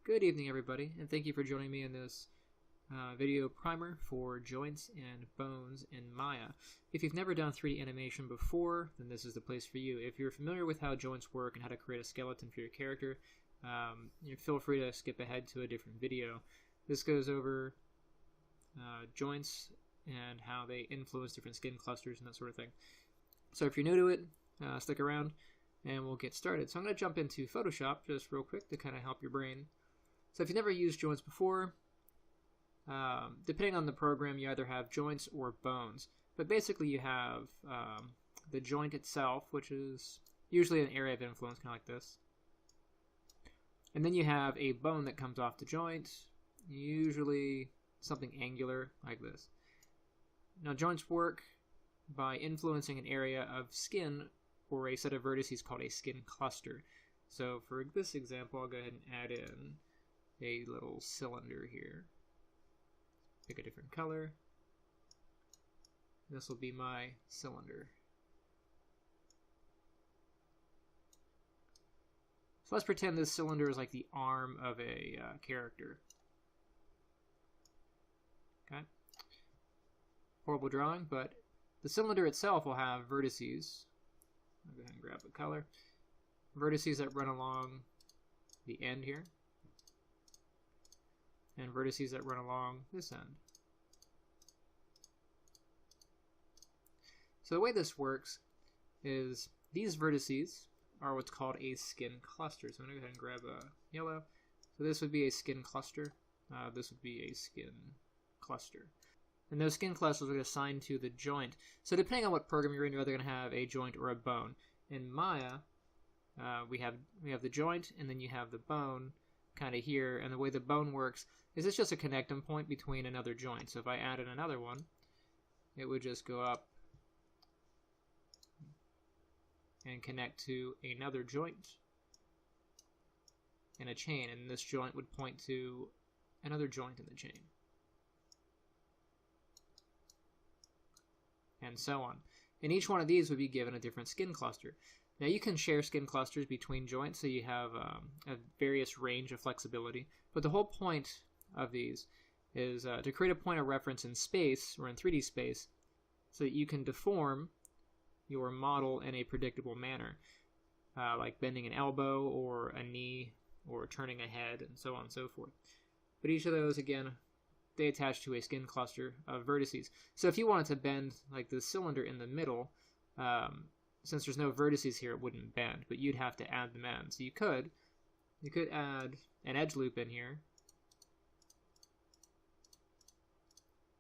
Good evening, everybody, and thank you for joining me in this video primer for joints and bones in Maya. If you've never done 3D animation before, then this is the place for you. If you're familiar with how joints work and how to create a skeleton for your character, feel free to skip ahead to a different video. This goes over joints and how they influence different skin clusters and that sort of thing. So if you're new to it, stick around and we'll get started. So I'm going to jump into Photoshop just real quick to kind of help your brain. So if you've never used joints before, depending on the program, you either have joints or bones. But basically you have the joint itself, which is usually an area of influence, kind of like this. And then you have a bone that comes off the joint, usually something angular like this. Now joints work by influencing an area of skin or a set of vertices called a skin cluster. So for this example, I'll go ahead and add in a little cylinder here. Pick a different color. This will be my cylinder. So let's pretend this cylinder is like the arm of a character. Okay. Horrible drawing, but the cylinder itself will have vertices. I'll go ahead and grab a color. Vertices that run along the end here, and vertices that run along this end. So the way this works is these vertices are what's called a skin cluster. So I'm going to go ahead and grab a yellow. So this would be a skin cluster. This would be a skin cluster. And those skin clusters are assigned to the joint. So depending on what program you're in, you're either going to have a joint or a bone. In Maya, we have the joint, and then you have the bone kind of here. And the way the bone works is it's just a connecting point between another joint. So if I added another one, it would just go up and connect to another joint in a chain. And this joint would point to another joint in the chain. And so on. And each one of these would be given a different skin cluster. Now you can share skin clusters between joints, so you have a various range of flexibility. But the whole point of these is to create a point of reference in space, or in 3D space, so that you can deform your model in a predictable manner, like bending an elbow or a knee or turning a head and so on and so forth. But each of those, again, they attach to a skin cluster of vertices. So if you wanted to bend like the cylinder in the middle, since there's no vertices here, it wouldn't bend, but you'd have to add them in. So you could add an edge loop in here,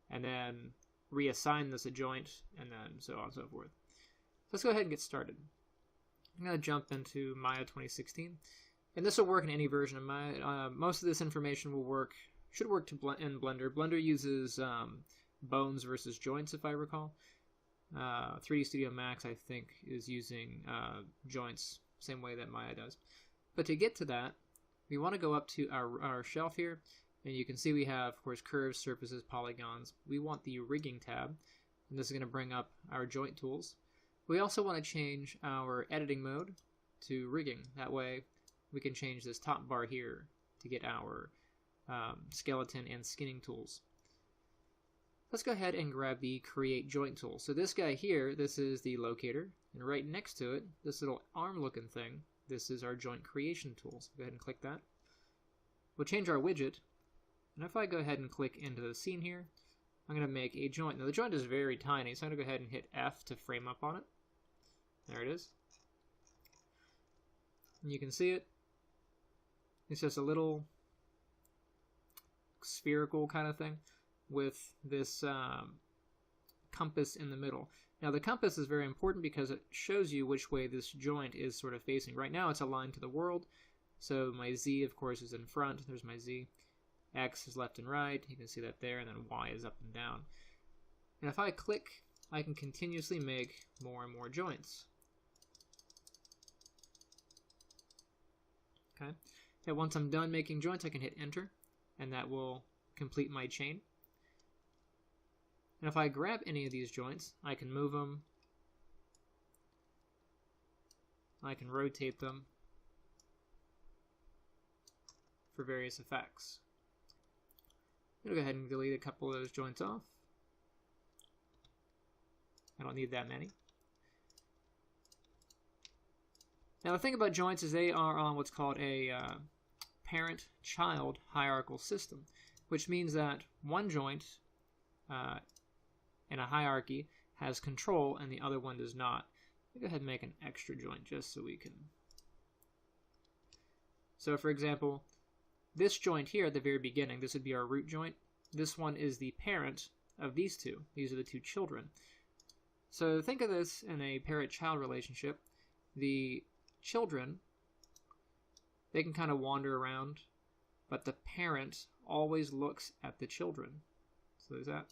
and then reassign this a joint, and then so on and so forth. So let's go ahead and get started. I'm going to jump into Maya 2016, and this will work in any version of Maya. Most of this information should work in Blender. Blender uses bones versus joints, if I recall. 3D Studio Max, I think, is using joints, same way that Maya does. But to get to that, we want to go up to our shelf here, and you can see we have, of course, curves, surfaces, polygons. We want the rigging tab, and this is going to bring up our joint tools. We also want to change our editing mode to rigging. That way, we can change this top bar here to get our skeleton and skinning tools. Let's go ahead and grab the create joint tool. So this guy here, this is the locator, and right next to it, this little arm looking thing, this is our joint creation tool. So go ahead and click that. We'll change our widget, and if I go ahead and click into the scene here, I'm going to make a joint. Now the joint is very tiny, so I'm going to go ahead and hit F to frame up on it. There it is. And you can see it. It's just a little spherical kind of thing with this compass in the middle. Now the compass is very important because it shows you which way this joint is sort of facing. Right now it's aligned to the world, so my Z, of course, is in front. There's my Z. X is left and right. You can see that there, and then Y is up and down. And if I click, I can continuously make more and more joints. Okay. And once I'm done making joints, I can hit enter, and that will complete my chain. And if I grab any of these joints, I can move them, I can rotate them. for various effects. I'm going to go ahead and delete a couple of those joints off. I don't need that many. Now the thing about joints is they are on what's called a parent-child hierarchical system, which means that one joint in a hierarchy has control and the other one does not. I'll go ahead and make an extra joint just so we can... So for example, this joint here at the very beginning, this would be our root joint. This one is the parent of these two. These are the two children. So think of this in a parent-child relationship. The children, they can kind of wander around, but the parent always looks at the children. So there's that.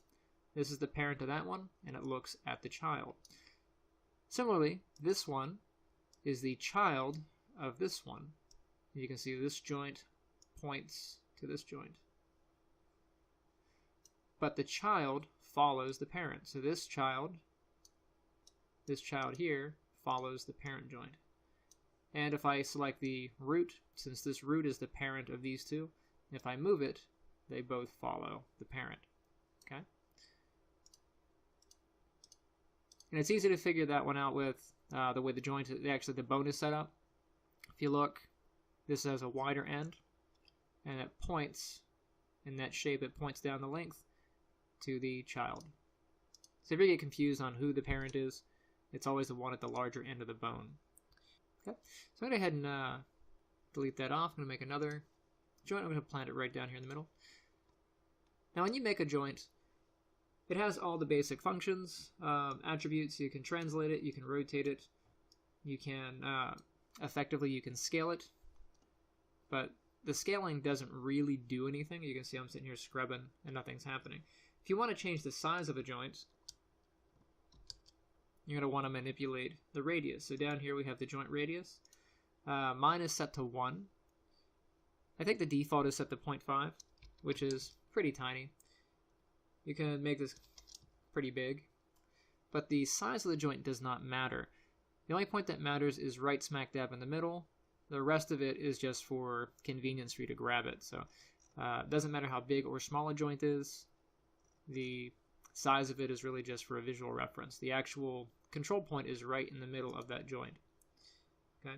This is the parent of that one, and it looks at the child. Similarly, this one is the child of this one. You can see this joint points to this joint. But the child follows the parent. So this child here follows the parent joint. And if I select the root, since this root is the parent of these two, if I move it, they both follow the parent. Okay? And it's easy to figure that one out with the way the joint, actually the bone is set up. If you look, this has a wider end, and it points, in that shape, it points down the length to the child. So if you get confused on who the parent is, it's always the one at the larger end of the bone. Okay, so I'm going to go ahead and delete that off. I'm going to make another joint. I'm going to plant it right down here in the middle. Now when you make a joint, it has all the basic functions, attributes. You can translate it, you can rotate it, you can effectively you can scale it, but the scaling doesn't really do anything. You can see I'm sitting here scrubbing and nothing's happening. If you want to change the size of a joint, you're going to want to manipulate the radius. So down here we have the joint radius. Mine is set to 1. I think the default is set to 0.5, which is pretty tiny. You can make this pretty big, but the size of the joint does not matter. The only point that matters is right smack dab in the middle. The rest of it is just for convenience for you to grab it. So it doesn't matter how big or small a joint is. The size of it is really just for a visual reference. The actual control point is right in the middle of that joint. Okay.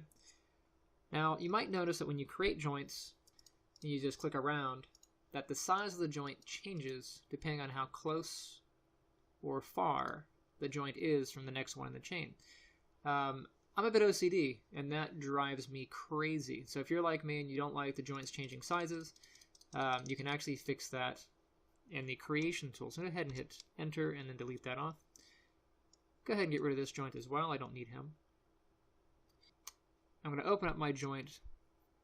Now you might notice that when you create joints and you just click around, that the size of the joint changes depending on how close or far the joint is from the next one in the chain. I'm a bit OCD, and that drives me crazy. So if you're like me and you don't like the joints changing sizes, you can actually fix that in the creation tool. So go ahead and hit enter and then delete that off. Go ahead and get rid of this joint as well. I don't need him. I'm going to open up my joint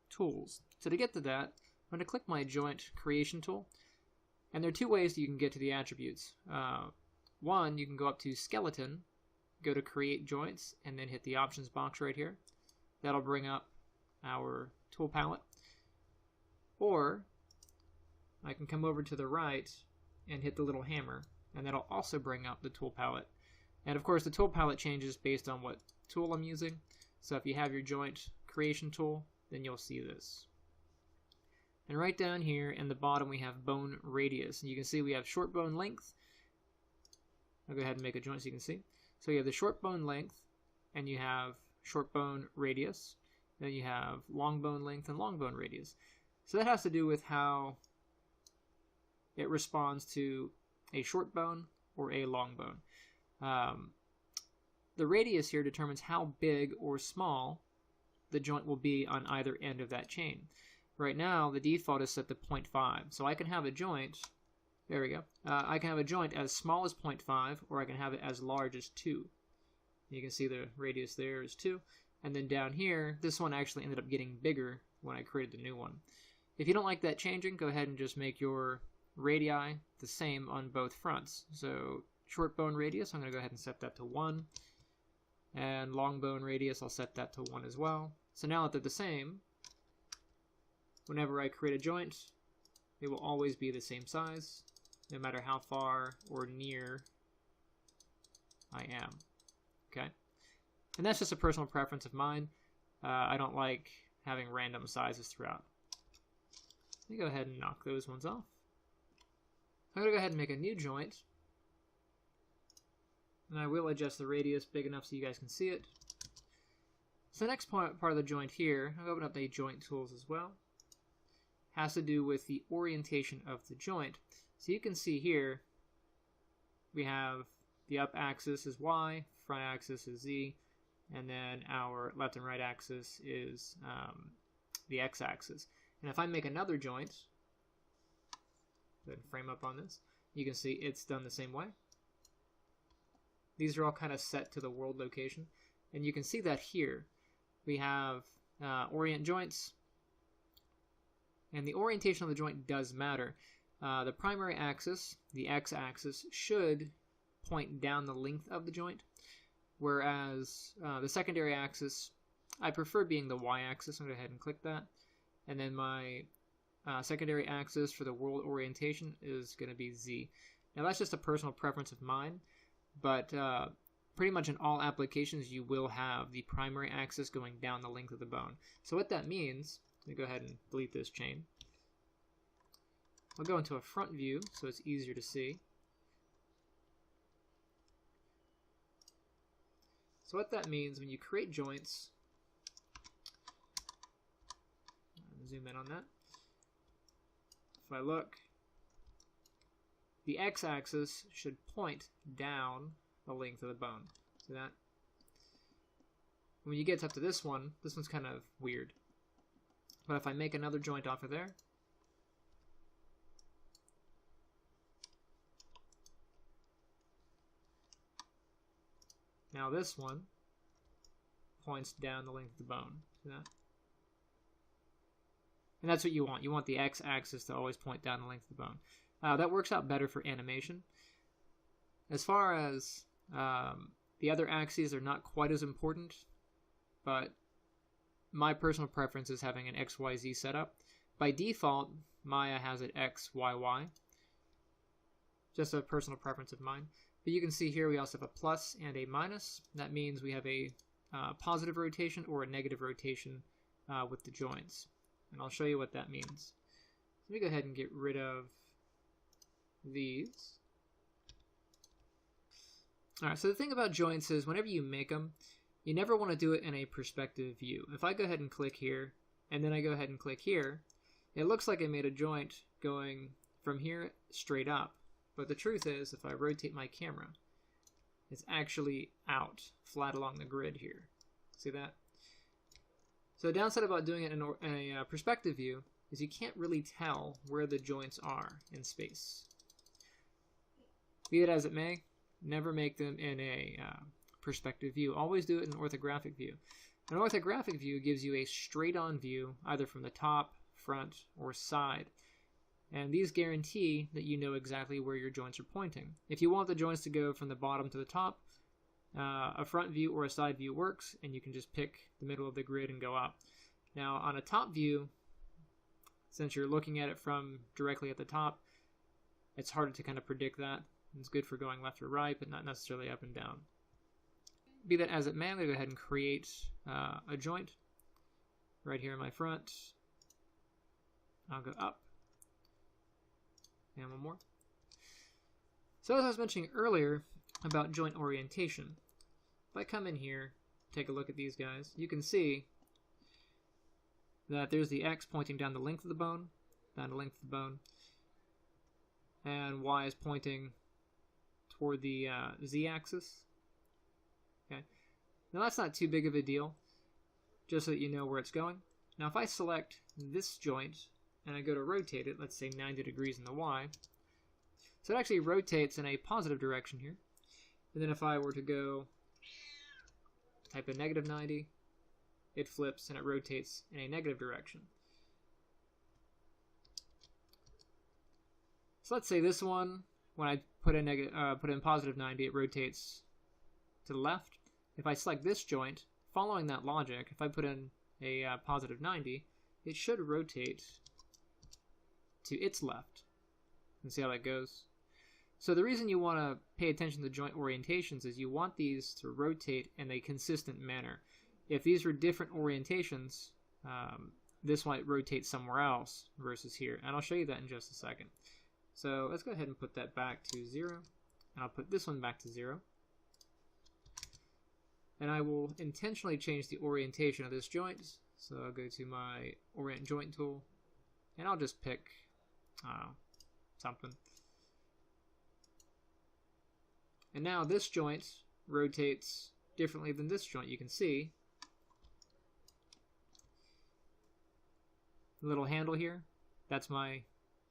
tools. So to get to that, I'm going to click my joint creation tool. And there are two ways that you can get to the attributes. One, you can go up to skeleton, go to create joints, and then hit the options box right here. That'll bring up our tool palette. Or I can come over to the right and hit the little hammer, and that'll also bring up the tool palette. And of course the tool palette changes based on what tool I'm using. So if you have your joint creation tool, then you'll see this. And right down here in the bottom we have bone radius. And you can see we have short bone length. I'll go ahead and make a joint so you can see. So you have the short bone length, and you have short bone radius. Then you have long bone length and long bone radius. So that has to do with how it responds to a short bone or a long bone. The radius here determines how big or small the joint will be on either end of that chain. Right now, the default is set to 0.5. So I can have a joint, there we go. I can have a joint as small as 0.5, or I can have it as large as 2. You can see the radius there is 2. And then down here, this one actually ended up getting bigger when I created the new one. If you don't like that changing, go ahead and just make your radii the same on both fronts. So short bone radius, I'm going to go ahead and set that to 1. And long bone radius, I'll set that to 1 as well. So now that they're the same, whenever I create a joint, it will always be the same size, no matter how far or near I am. Okay? And that's just a personal preference of mine. I don't like having random sizes throughout. Let me go ahead and knock those ones off. I'm going to go ahead and make a new joint. And I will adjust the radius big enough so you guys can see it. So the next part of the joint here, I'll open up the joint tools as well, has to do with the orientation of the joint. So you can see here, we have the up axis is Y, front axis is Z, and then our left and right axis is the X axis. And if I make another joint, go ahead and frame up on this, you can see it's done the same way. These are all kind of set to the world location. And you can see that here we have orient joints. And the orientation of the joint does matter. The primary axis, the X axis, should point down the length of the joint. Whereas the secondary axis, I prefer being the Y axis. I'm going to go ahead and click that. And then my secondary axis for the world orientation is going to be Z. Now that's just a personal preference of mine. But pretty much in all applications, you will have the primary axis going down the length of the bone. So what that means, let me go ahead and delete this chain. I'll go into a front view so it's easier to see. So what that means, when you create joints, zoom in on that. If I look, the x-axis should point down the length of the bone. See that? When you get up to this one's kind of weird. But if I make another joint off of there, now this one points down the length of the bone. See that? And that's what you want. You want the x-axis to always point down the length of the bone. That works out better for animation. As far as the other axes are not quite as important, but my personal preference is having an XYZ setup. By default, Maya has it XYY. Just a personal preference of mine. But you can see here we also have a plus and a minus. That means we have a positive rotation or a negative rotation with the joints. And I'll show you what that means. Let me go ahead and get rid of these. Alright, so the thing about joints is whenever you make them, you never want to do it in a perspective view. If I go ahead and click here, and then I go ahead and click here, it looks like I made a joint going from here straight up. But the truth is, if I rotate my camera, it's actually out, flat along the grid here. See that? So the downside about doing it in a perspective view is you can't really tell where the joints are in space. Be it as it may, never make them in a perspective view. Always do it in orthographic view. An orthographic view gives you a straight-on view, either from the top, front, or side. And these guarantee that you know exactly where your joints are pointing. If you want the joints to go from the bottom to the top, a front view or a side view works, and you can just pick the middle of the grid and go up. Now on a top view, since you're looking at it from directly at the top, it's harder to kind of predict that. It's good for going left or right, but not necessarily up and down. Be that as it may, I'm going to go ahead and create a joint right here in my front. I'll go up. And one more. So as I was mentioning earlier about joint orientation, if I come in here, take a look at these guys, you can see that there's the X pointing down the length of the bone, and Y is pointing toward the Z-axis. Okay. Now that's not too big of a deal, just so that you know where it's going. Now if I select this joint and I go to rotate it, let's say 90 degrees in the Y, so it actually rotates in a positive direction here. And then if I were to go type in negative 90, it flips and it rotates in a negative direction. So let's say this one, when I put in positive 90, it rotates to the left. If I select this joint, following that logic, if I put in a positive 90, it should rotate to its left. And see how that goes? So the reason you want to pay attention to joint orientations is you want these to rotate in a consistent manner. If these were different orientations, this might rotate somewhere else versus here. And I'll show you that in just a second. So let's go ahead and put that back to 0. And I'll put this one back to 0. And I will intentionally change the orientation of this joint. So I'll go to my Orient Joint tool, and I'll just pick something. And now this joint rotates differently than this joint. You can see the little handle here. That's my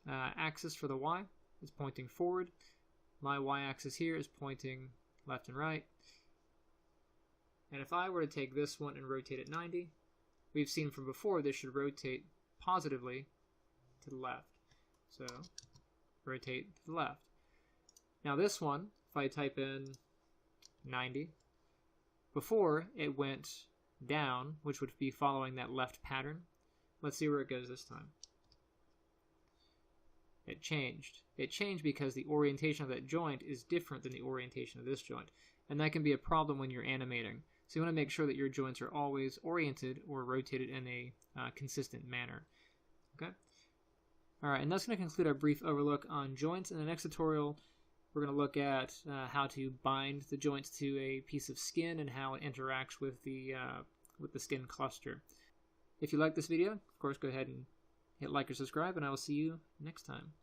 axis for the Y. It's pointing forward. My Y-axis here is pointing left and right. And if I were to take this one and rotate it 90, we've seen from before this should rotate positively to the left. So rotate to the left. Now this one, if I type in 90, before it went down, which would be following that left pattern. Let's see where it goes this time. It changed. It changed because the orientation of that joint is different than the orientation of this joint. And that can be a problem when you're animating. So you want to make sure that your joints are always oriented or rotated in a consistent manner. Okay? Alright, and that's going to conclude our brief overlook on joints. In the next tutorial, we're going to look at how to bind the joints to a piece of skin and how it interacts with the skin cluster. If you like this video, of course, go ahead and hit like or subscribe, and I will see you next time.